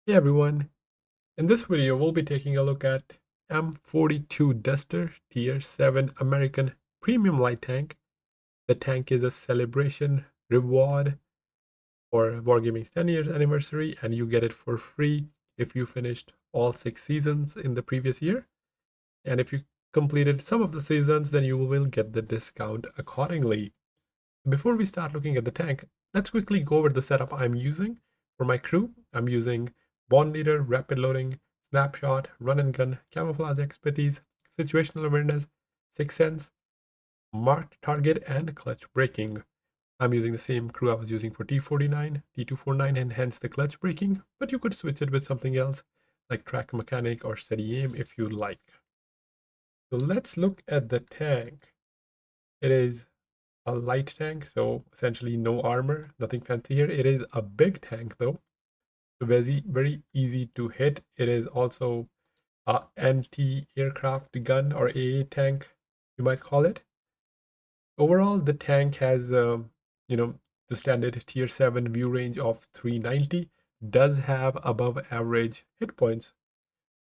Hey everyone, in this video we'll be taking a look at M42 Duster Tier 7 American Premium Light Tank. The tank is a celebration reward for Wargaming's 10 years anniversary, and you get it for free if you finished all 6 seasons in the previous year. And if you completed some of the seasons, then you will get the discount accordingly. Before we start looking at the tank, let's quickly go over the setup I'm using for my crew. I'm using Bond Leader, Rapid Loading, Snapshot, Run and Gun, Camouflage Expertise, Situational Awareness, Sixth Sense, Marked Target, and Clutch Braking. I'm using the same crew I was using for T49, T249, and hence the clutch braking, but you could switch it with something else like Track Mechanic or Steady Aim if you like. So let's look at the tank. It is a light tank, so essentially no armor, nothing fancy here. It is a big tank though, so very easy to hit. It is also a anti-aircraft gun or AA tank, you might call it. Overall, the tank has the standard tier 7 view range of 390, does have above average hit points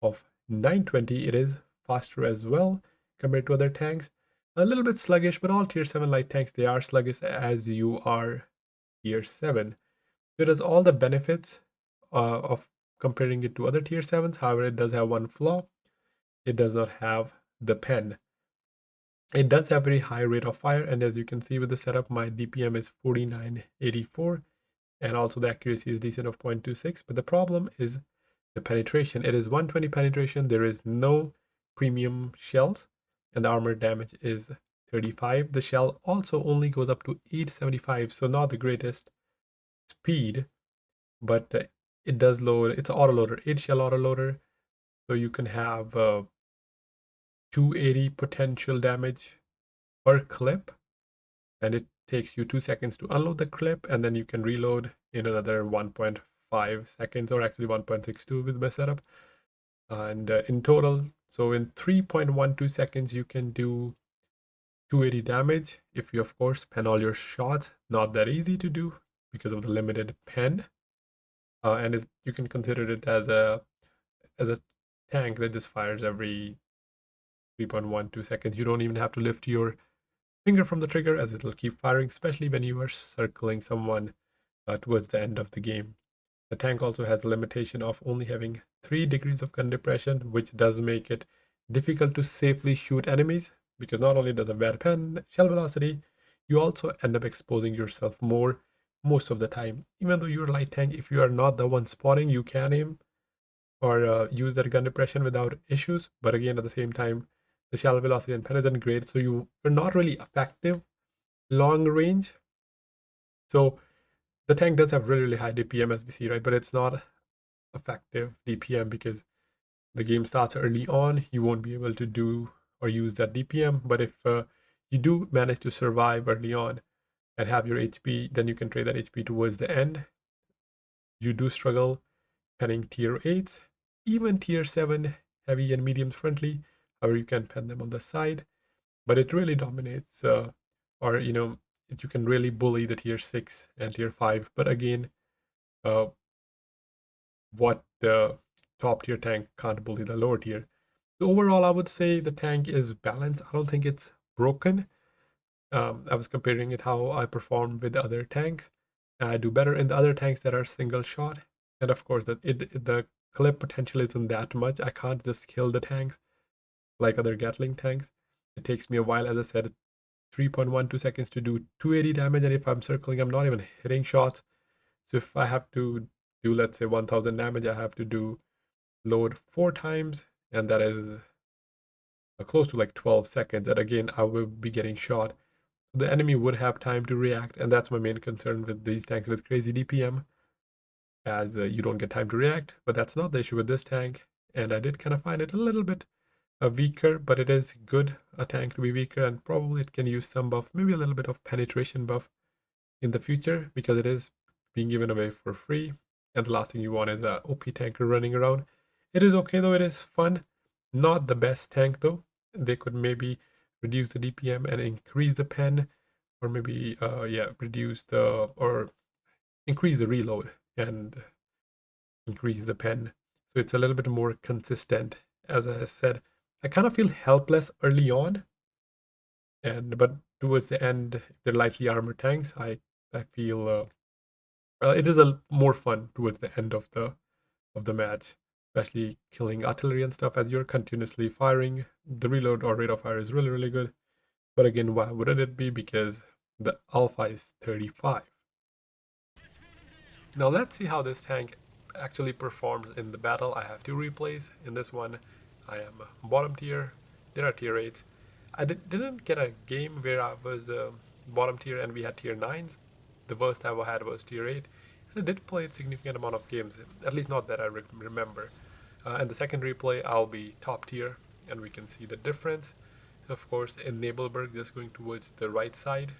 of 920. It is faster as well compared to other tanks. A little bit sluggish, but all tier 7 light tanks, they are sluggish as you are tier 7. So it has all the benefits of comparing it to other tier 7s. However, it does have one flaw. It does not have the pen. It does have very high rate of fire, and as you can see with the setup, my DPM is 4984, and also the accuracy is decent of 0.26, but the problem is the penetration. It is 120 penetration. There is no premium shells, and the armor damage is 35. The shell also only goes up to 875, so not the greatest speed, but it does load. It's an autoloader, 8 shell autoloader, so you can have 280 potential damage per clip, and it takes you 2 seconds to unload the clip, and then you can reload in another 1.5 seconds, or actually 1.62 with my setup. And in total, so in 3.12 seconds, you can do 280 damage if you, of course, pen all your shots. Not that easy to do because of the limited pen. And you can consider it as a tank that just fires every 3.12 seconds. You don't even have to lift your finger from the trigger, as it'll keep firing, especially when you are circling someone towards the end of the game. The tank also has a limitation of only having 3 degrees of gun depression, which does make it difficult to safely shoot enemies, because not only does a bad pen shell velocity, you also end up exposing yourself more most of the time. Even though you're a light tank, if you are not the one spotting, you can aim or use that gun depression without issues. But again, at the same time, the shell velocity and pen isn't great, so you're not really effective long range. So the tank does have really high DPM, as we see, right? But it's not effective DPM because the game starts early on. You won't be able to do or use that DPM. But if you do manage to survive early on and have your HP, then you can trade that HP towards the end. You do struggle penning tier 8s, even tier 7 heavy and mediums friendly. However, you can pen them on the side, but it really dominates, or you can really bully the tier 6 and tier 5. But again, uh, what the top tier tank can't bully the lower tier. So overall, I would say the tank is balanced. I don't think it's broken. I was comparing it how I perform with the other tanks. I do better in the other tanks that are single shot, and of course, the clip potential isn't that much. I can't just kill the tanks like other Gatling tanks. It takes me a while, as I said, 3.12 seconds to do 280 damage, and if I'm circling, I'm not even hitting shots. So if I have to do, let's say, 1000 damage, I have to do load 4 times, and that is close to like 12 seconds. And again, I will be getting shot. The enemy would have time to react, and that's my main concern with these tanks with crazy DPM, as you don't get time to react. But that's not the issue with this tank, and I did kind of find it a little bit weaker, but it is good a tank to be weaker, and probably it can use some buff, maybe a little bit of penetration buff in the future, because it is being given away for free, and the last thing you want is a OP tanker running around. It is okay though, it is fun. Not the best tank though. They could maybe reduce the DPM and increase the pen, or maybe reduce the or increase the reload, and increase the pen. So it's a little bit more consistent. As I said, I kind of feel helpless early on, but towards the end, if they're lightly armored tanks, I feel it is a more fun towards the end of the match, especially killing artillery and stuff as you're continuously firing. The reload or rate of fire is really good. But again, why wouldn't it be? Because the alpha is 35. Now let's see how this tank actually performs in the battle. I have two replays. In this one, I am bottom tier. There are tier 8s. I didn't get a game where I was bottom tier and we had tier 9s. The worst I ever had was tier 8. And I did play a significant amount of games, at least not that I remember. And the second replay, I'll be top tier, and we can see the difference. Of course, in Nebelberg, just going towards the right side.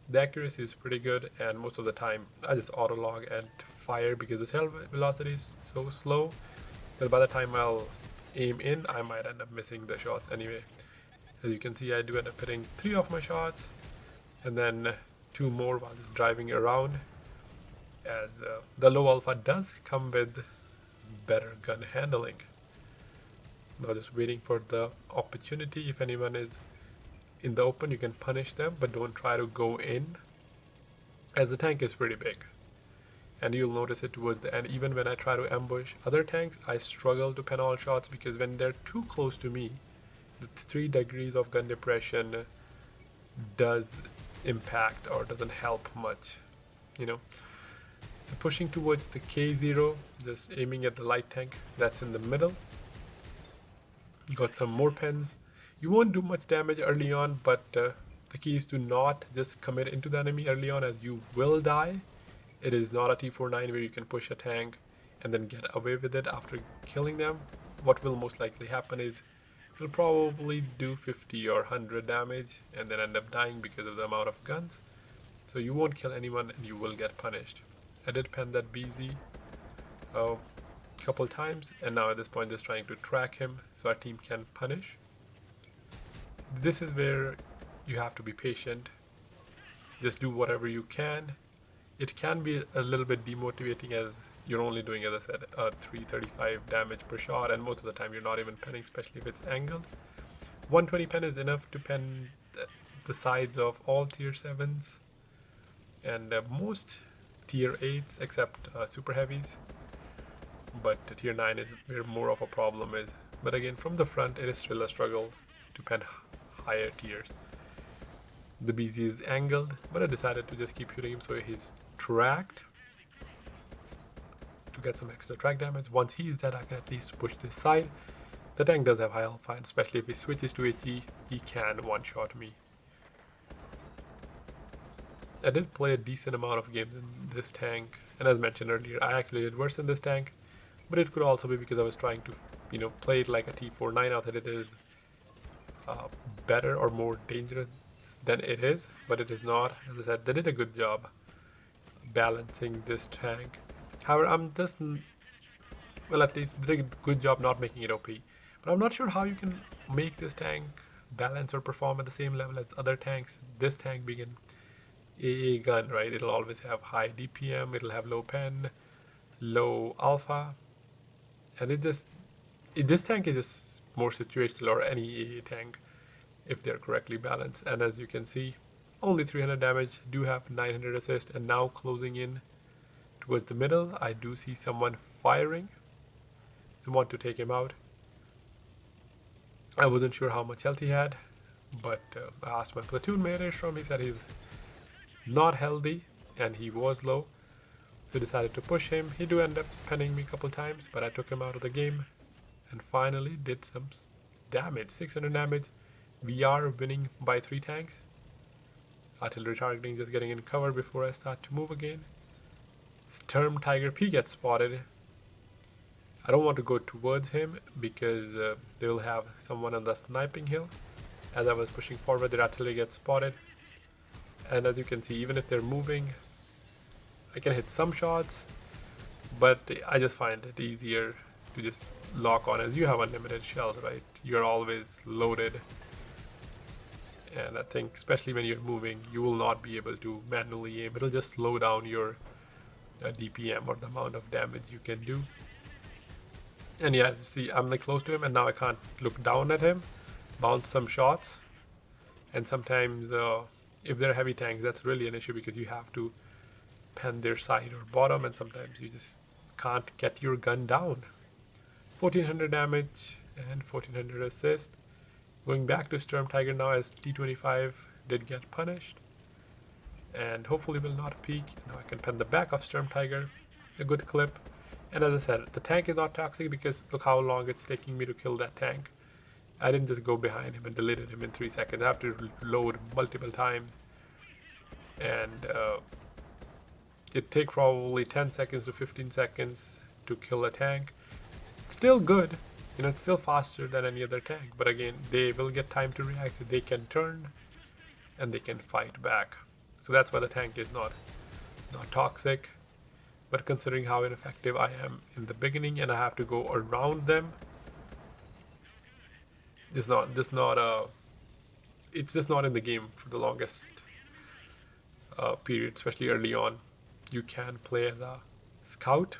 The accuracy is pretty good, and most of the time I just auto log and fire because the shell velocity is so slow that by the time I'll aim in, I might end up missing the shots anyway. As you can see, I do end up hitting 3 of my shots, and then 2 more while just driving around, as the low alpha does come with better gun handling. Now just waiting for the opportunity. If anyone is in the open, you can punish them, but don't try to go in, as the tank is pretty big. And you'll notice it towards the end. Even when I try to ambush other tanks, I struggle to pen all shots because when they're too close to me, the 3 degrees of gun depression does impact or doesn't help much, you know. So pushing towards the K0, just aiming at the light tank that's in the middle. Got some more pens. You won't do much damage early on, but the key is to not just commit into the enemy early on, as you will die. It is not a T49 where you can push a tank and then get away with it after killing them. What will most likely happen is you'll probably do 50 or 100 damage and then end up dying because of the amount of guns. So you won't kill anyone and you will get punished. I did pen that BZ a couple times, and now at this point just trying to track him so our team can punish. This is where you have to be patient. Just do whatever you can. It can be a little bit demotivating as you're only doing, as I said, 335 damage per shot, and most of the time you're not even penning, especially if it's angled. 120 pen is enough to pen the sides of all tier 7s and most tier 8s except super heavies, but tier 9 is where more of a problem is. But again, from the front it is still a struggle to pen higher tiers. The BZ is angled, but I decided to just keep shooting him so he's tracked to get some extra track damage. Once he's dead, I can at least push this side. The tank does have high alpha, and especially if he switches to HE, he can one-shot me. I did play a decent amount of games in this tank, and as mentioned earlier, I actually did worse in this tank, but it could also be because I was trying to, play it like a T49, out that it is better or more dangerous than it is, but it is not. As I said, they did a good job balancing this tank. However, at least they did a good job not making it OP. But I'm not sure how you can make this tank balance or perform at the same level as other tanks. This tank being an AA gun, right? It'll always have high DPM, it'll have low pen, low alpha, and this tank is just more situational, or any AA tank, if they're correctly balanced. And as you can see, only 300 damage, do have 900 assist, and now closing in towards the middle, I do see someone firing. Someone to take him out. I wasn't sure how much health he had, but I asked my platoon mate from. He said he's not healthy and he was low, so decided to push him. He do end up penning me a couple times, but I took him out of the game and finally did some damage. 600 damage. We are winning by 3 tanks. Artillery targeting, just getting in cover before I start to move again. Sturm Tiger P gets spotted. I don't want to go towards him because they will have someone on the sniping hill. As I was pushing forward, their artillery gets spotted. And as you can see, even if they're moving, I can hit some shots, but I just find it easier to just lock on, as you have unlimited shells, right? You're always loaded. And I think especially when you're moving, you will not be able to manually aim. It'll just slow down your DPM, or the amount of damage you can do. And yeah, as you see, I'm like close to him, and now I can't look down at him, bounce some shots. And sometimes if they're heavy tanks, that's really an issue, because you have to pen their side or bottom, and sometimes you just can't get your gun down. 1400 damage and 1400 assist. Going back to Storm Tiger now, as T25 did get punished, and hopefully will not peak. Now I can pen the back of Storm Tiger, a good clip. And as I said, the tank is not toxic, because look how long it's taking me to kill that tank. I didn't just go behind him and deleted him in 3 seconds. I have to load multiple times, and it takes probably 10 seconds to 15 seconds to kill a tank. It's still good, you know, it's still faster than any other tank, but again, they will get time to react. They can turn and they can fight back. So that's why the tank is not toxic. But considering how ineffective I am in the beginning, and I have to go around them, it's just not in the game for the longest period, especially early on. You can play as a scout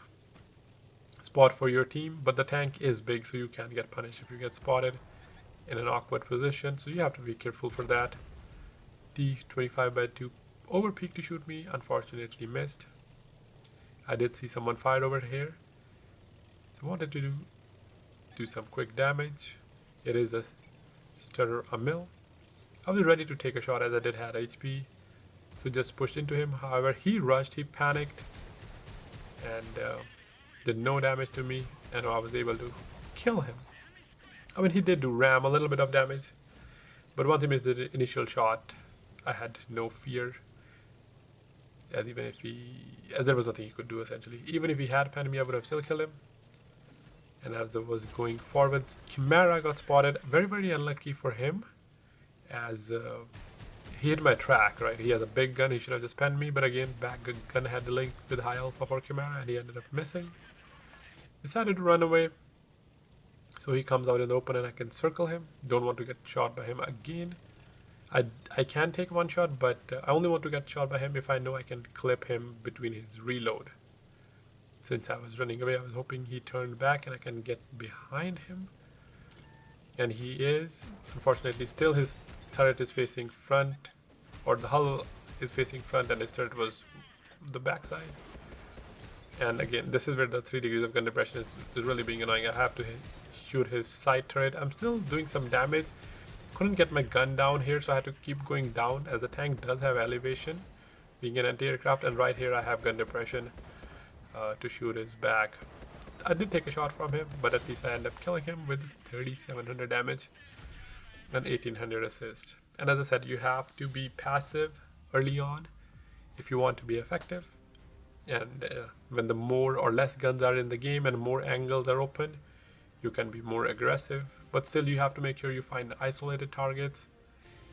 spot for your team, but the tank is big, so you can get punished if you get spotted in an awkward position, so you have to be careful for that. T25 by 2 over peak to shoot me, unfortunately missed. I did see someone fired over here, so I wanted to do some quick damage. It is a stutter a mill. I was ready to take a shot, as I did have HP, so just pushed into him. However, he rushed, he panicked, and did no damage to me, and I was able to kill him. I mean, he did do ram a little bit of damage, but once he missed the initial shot, I had no fear, as there was nothing he could do essentially. Even if he had penned me, I would have still killed him. And as I was going forward, Chimera got spotted. Very, very unlucky for him, as he hit my track, right? He has a big gun, he should have just penned me, but again, back gun had the link with high alpha for Chimera, and he ended up missing. Decided to run away, so he comes out in the open and I can circle him. Don't want to get shot by him again. I can take one shot, but I only want to get shot by him if I know I can clip him between his reload. Since I was running away, I was hoping he turned back and I can get behind him. And he is. Unfortunately, still his turret is facing front, or the hull is facing front, and his turret was the backside. And again, this is where the 3 degrees of gun depression is really being annoying. I have to shoot his side turret. I'm still doing some damage. Couldn't get my gun down here, so I had to keep going down, as the tank does have elevation, being an anti-aircraft, and right here I have gun depression to shoot his back. I did take a shot from him, but at least I ended up killing him with 3700 damage and 1800 assist. And as I said, you have to be passive early on if you want to be effective. And when the more or less guns are in the game and more angles are open, you can be more aggressive. But still, you have to make sure you find isolated targets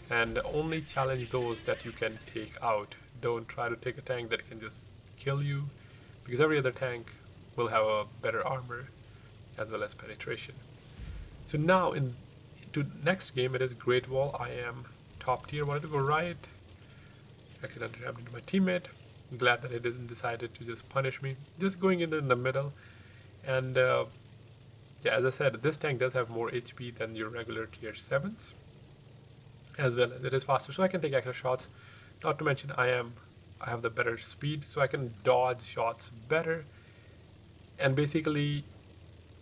and only challenge those that you can take out. Don't try to take a tank that can just kill you, because every other tank will have a better armor as well as penetration. So now into next game, it is Great Wall. I am top tier. Wanted to go right, accidentally rammed into my teammate. I'm glad that it didn't decided to just punish me. Just going in the middle, and yeah, as I said, this tank does have more HP than your regular tier 7s, as well as it is faster, so I can take extra shots. Not to mention I have the better speed, so I can dodge shots better. And basically,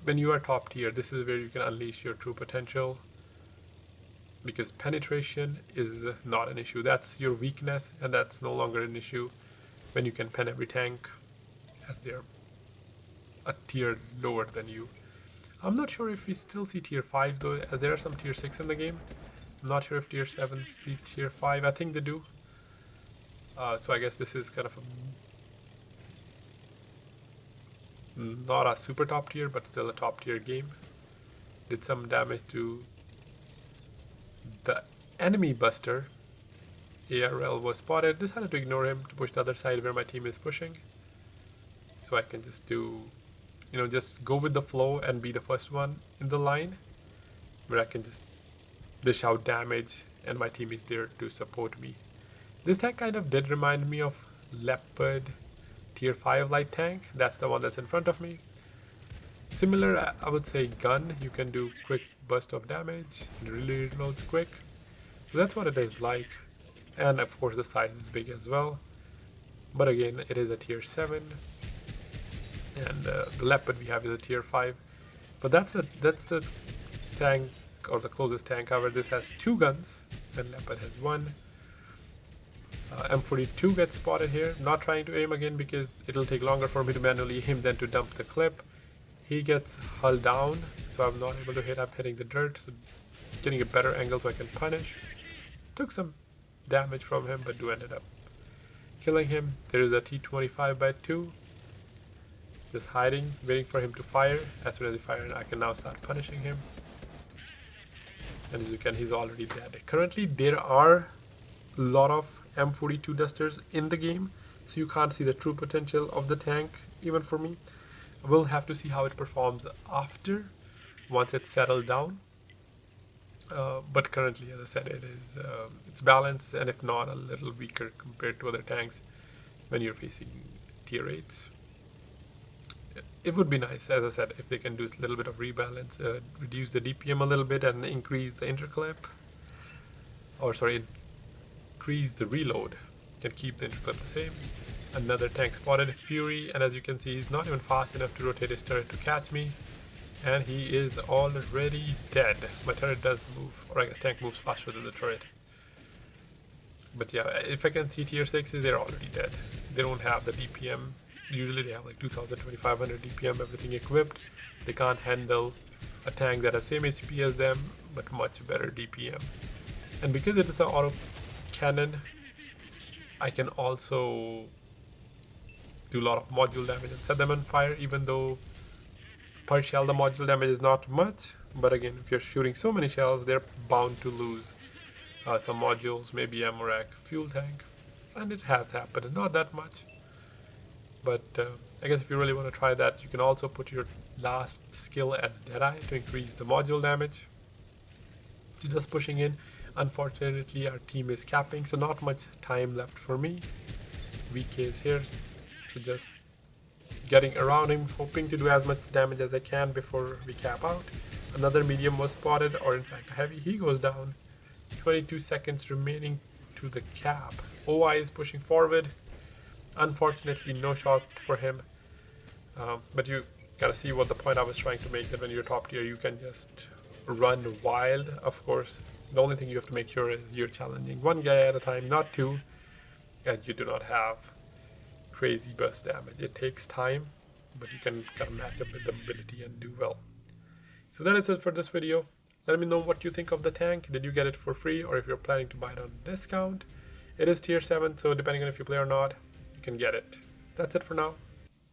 when you are top tier, this is where you can unleash your true potential, because penetration is not an issue. That's your weakness, and that's no longer an issue when you can pen every tank, as they're a tier lower than you. I'm not sure if we still see tier 5 though, as there are some tier 6 in the game. I'm not sure if tier 7 see tier 5. I think they do. So I guess this is kind of not a super top tier, but still a top tier game. Did some damage to the enemy buster. ARL was spotted. Decided to ignore him to push the other side where my team is pushing. So I can just do, just go with the flow and be the first one in the line, where I can just dish out damage and my team is there to support me. This tank kind of did remind me of Leopard tier 5 light tank. That's the one that's in front of me. Similar, I would say gun. You can do quick burst of damage. It really reloads quick. So that's what it is like. And of course the size is big as well. But again, it is a tier 7. And the Leopard we have is a tier 5. But that's the tank, or the closest tank. However, this has 2 guns and Leopard has 1. M42 gets spotted here. Not trying to aim again because it'll take longer for me to manually aim than to dump the clip. He gets hull down, so I'm not able to hit. I'm hitting the dirt, so getting a better angle so I can punish. Took some damage from him, but do ended up killing him. There is a T25x2 just hiding, waiting for him to fire. As soon as he fires, I can now start punishing him. And as you can, he's already dead. Currently, there are a lot of M42 Dusters in the game, so you can't see the true potential of the tank, even for me. We'll have to see how it performs after, once it's settled down. But currently, as I said, it's balanced, and if not, a little weaker compared to other tanks when you're facing tier 8s. It would be nice, as I said, if they can do a little bit of rebalance, reduce the DPM a little bit and increase the interclip. Or sorry, increase the reload. Can keep the interclip the same. Another tank spotted, Fury, and as you can see, he's not even fast enough to rotate his turret to catch me. And he is already dead. My turret does move, or I guess tank moves faster than the turret. But yeah, if I can see tier 6s, they're already dead. They don't have the DPM. Usually they have like 2000, 2500 DPM, everything equipped. They can't handle a tank that has same HP as them, but much better DPM. And because it is an auto cannon, I can also do a lot of module damage and set them on fire, even though per shell the module damage is not much. But again, if you're shooting so many shells, they're bound to lose some modules, maybe ammo rack, fuel tank, and it has happened. Not that much, but I guess if you really want to try that, you can also put your last skill as Deadeye to increase the module damage. Just pushing in. Unfortunately, our team is capping, so not much time left for me. VK is here, so just getting around him, hoping to do as much damage as I can before we cap out. Another medium was spotted, or in fact a heavy. He goes down. 22 seconds remaining to the cap. OI is pushing forward. Unfortunately, no shot for him. But you gotta see what the point I was trying to make, that when you're top tier, you can just run wild. Of course, the only thing you have to make sure is you're challenging one guy at a time, not two, as you do not have crazy burst damage. It takes time, but you can kind of match up with the ability and do well. So that is it for this video. Let me know what you think of the tank. Did you get it for free, or if you're planning to buy it on discount? It is tier 7, so depending on if you play or not, you can get it. That's it for now.